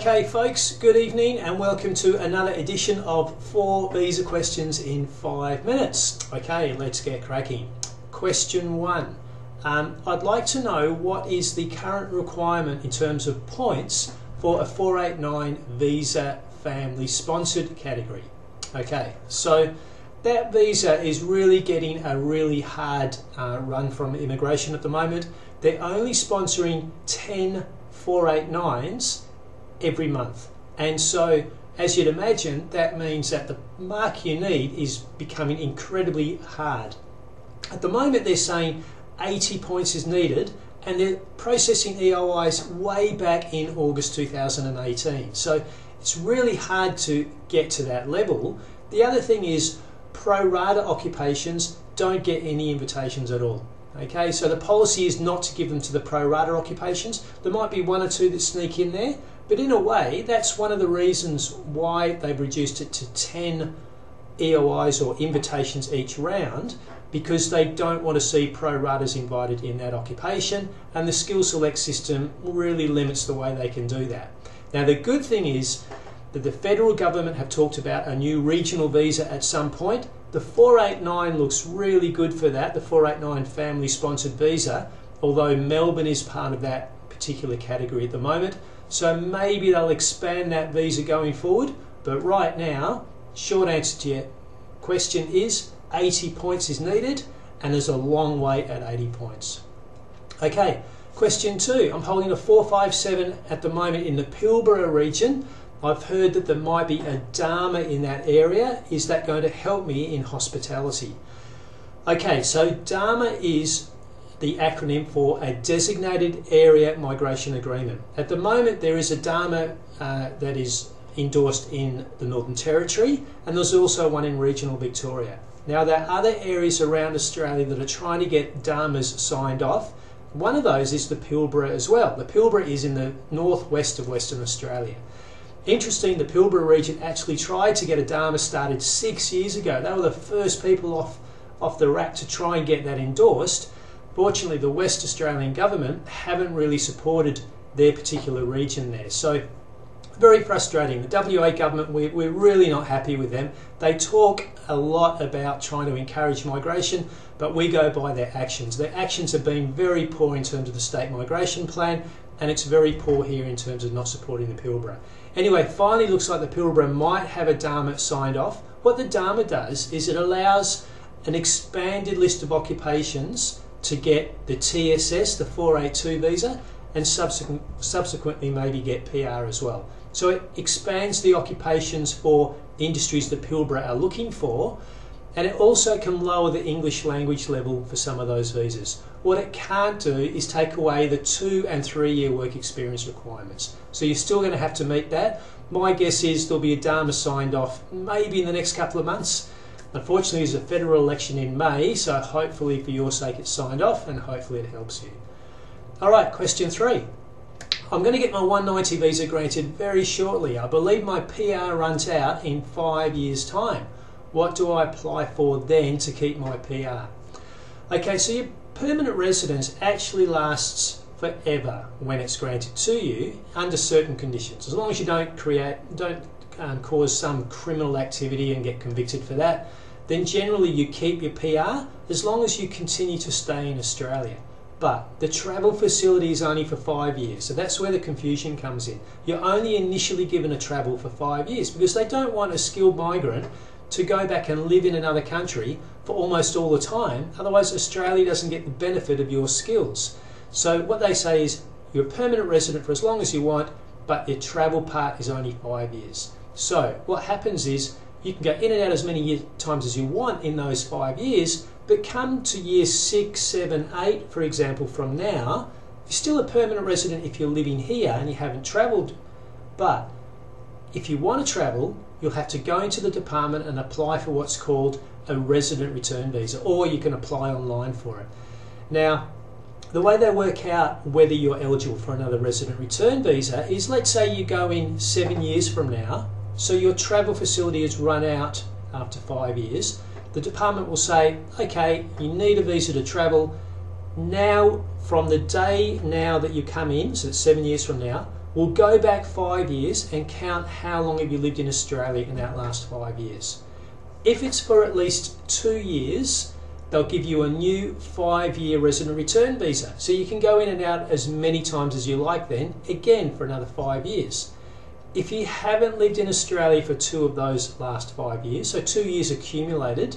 Okay folks, good evening and welcome to another edition of 4 visa questions in 5 minutes. Okay, let's get cracking. Question 1. I'd like to know what is the current requirement in terms of points for a 489 visa family sponsored category. Okay, so that visa is really getting a really hard run from immigration at the moment. They're only sponsoring 10 489s every month, and so as you'd imagine that means that the mark you need is becoming incredibly hard. At the moment they're saying 80 points is needed and they're processing EOIs way back in August 2018, so it's really hard to get to that level. The other thing is pro rata occupations don't get any invitations at all. Okay, so the policy is not to give them to the pro rata occupations. There might be 1 or 2 that sneak in there, but in a way that's one of the reasons why they've reduced it to 10 EOIs or invitations each round, because they don't want to see pro ratas invited in that occupation, and the skill select system really limits the way they can do that. Now the good thing is that the federal government have talked about a new regional visa at some point. The 489 looks really good for that, the 489 family sponsored visa, although Melbourne is part of that particular category at the moment. So maybe they'll expand that visa going forward, but right now, short answer to your question is 80 points is needed, and there's a long way at 80 points. Okay, question 2. I'm holding a 457 at the moment in the Pilbara region. I've heard that there might be a DAMA in that area. Is that going to help me in hospitality? Okay, so DAMA is the acronym for a Designated Area Migration Agreement. At the moment there is a DAMA that is endorsed in the Northern Territory, and there's also one in regional Victoria. Now there are other areas around Australia that are trying to get DAMAs signed off. One of those is the Pilbara as well. The Pilbara is in the northwest of Western Australia. Interesting, the Pilbara region actually tried to get a DAMA started 6 years ago. They were the first people off the rack to try and get that endorsed. Fortunately, the West Australian government haven't really supported their particular region there. So, very frustrating. The WA government, we're really not happy with them. They talk a lot about trying to encourage migration, but we go by their actions. Their actions have been very poor in terms of the state migration plan, and it's very poor here in terms of not supporting the Pilbara. Anyway, finally looks like the Pilbara might have a DAMA signed off. What the DAMA does is it allows an expanded list of occupations to get the TSS, the 482 visa, and subsequently maybe get PR as well. So it expands the occupations for industries that Pilbara are looking for, and it also can lower the English language level for some of those visas. What it can't do is take away the 2 and 3 year work experience requirements. So you're still going to have to meet that. My guess is there'll be a DAMA signed off maybe in the next couple of months. Unfortunately, there's a federal election in May, so hopefully for your sake it's signed off and hopefully it helps you. Alright, question 3. I'm going to get my 190 visa granted very shortly. I believe my PR runs out in 5 years' time. What do I apply for then to keep my PR? Okay, so your permanent residence actually lasts forever when it's granted to you under certain conditions. As long as you don't cause some criminal activity and get convicted for that, then generally you keep your PR as long as you continue to stay in Australia. But the travel facility is only for 5 years, so that's where the confusion comes in. You're only initially given a travel for 5 years because they don't want a skilled migrant to go back and live in another country for almost all the time, otherwise Australia doesn't get the benefit of your skills. So what they say is you're a permanent resident for as long as you want, but your travel part is only 5 years. So what happens is you can go in and out as many times as you want in those 5 years, but come to year 6, 7, 8, for example, from now, you're still a permanent resident if you're living here and you haven't travelled. But if you want to travel, you'll have to go into the department and apply for what's called a resident return visa, or you can apply online for it. Now, the way they work out whether you're eligible for another resident return visa is, let's say you go in 7 years from now, so your travel facility has run out after 5 years. The department will say, okay, you need a visa to travel. Now, from the day now that you come in, so it's 7 years from now, We'll go back 5 years and count how long have you lived in Australia in that last 5 years. If it's for at least 2 years, they'll give you a new 5-year resident return visa. So you can go in and out as many times as you like then, again for another 5 years. If you haven't lived in Australia for 2 of those last 5 years, so 2 years accumulated,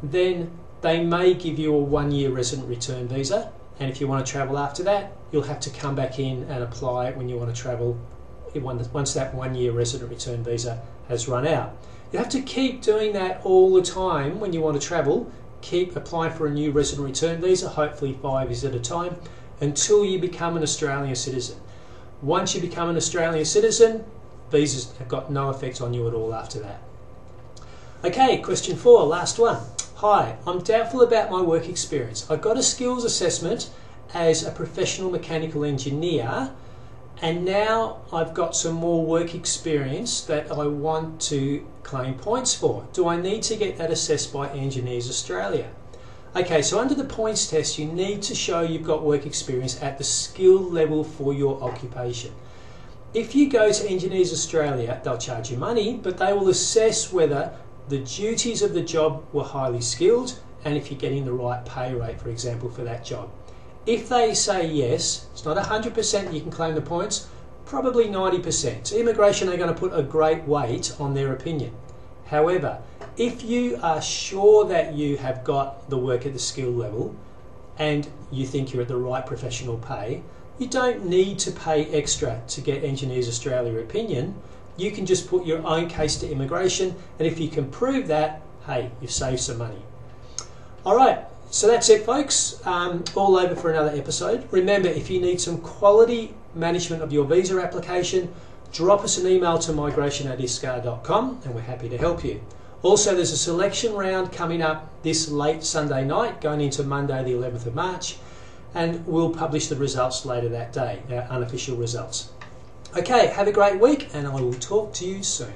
then they may give you a 1-year resident return visa. And if you want to travel after that, you'll have to come back in and apply when you want to travel once that 1-year resident return visa has run out. You have to keep doing that all the time when you want to travel. Keep applying for a new resident return visa, hopefully 5 years at a time, until you become an Australian citizen. Once you become an Australian citizen, visas have got no effect on you at all after that. Okay, question 4, last one. Hi, I'm doubtful about my work experience. I got a skills assessment as a professional mechanical engineer, and now I've got some more work experience that I want to claim points for. Do I need to get that assessed by Engineers Australia? Okay, so under the points test, you need to show you've got work experience at the skill level for your occupation. If you go to Engineers Australia, they'll charge you money, but they will assess whether the duties of the job were highly skilled and if you're getting the right pay rate, for example, for that job. If they say yes, it's not 100% you can claim the points, probably 90%. So immigration are going to put a great weight on their opinion. However, if you are sure that you have got the work at the skill level and you think you're at the right professional pay, you don't need to pay extra to get Engineers Australia opinion. You can just put your own case to immigration, and if you can prove that, hey, you've saved some money. Alright, so that's it folks, all over for another episode. Remember, if you need some quality management of your visa application, drop us an email to migration@iscar.com and we're happy to help you. Also, there's a selection round coming up this late Sunday night, going into Monday the 11th of March, and we'll publish the results later that day, our unofficial results. Okay, have a great week and I will talk to you soon.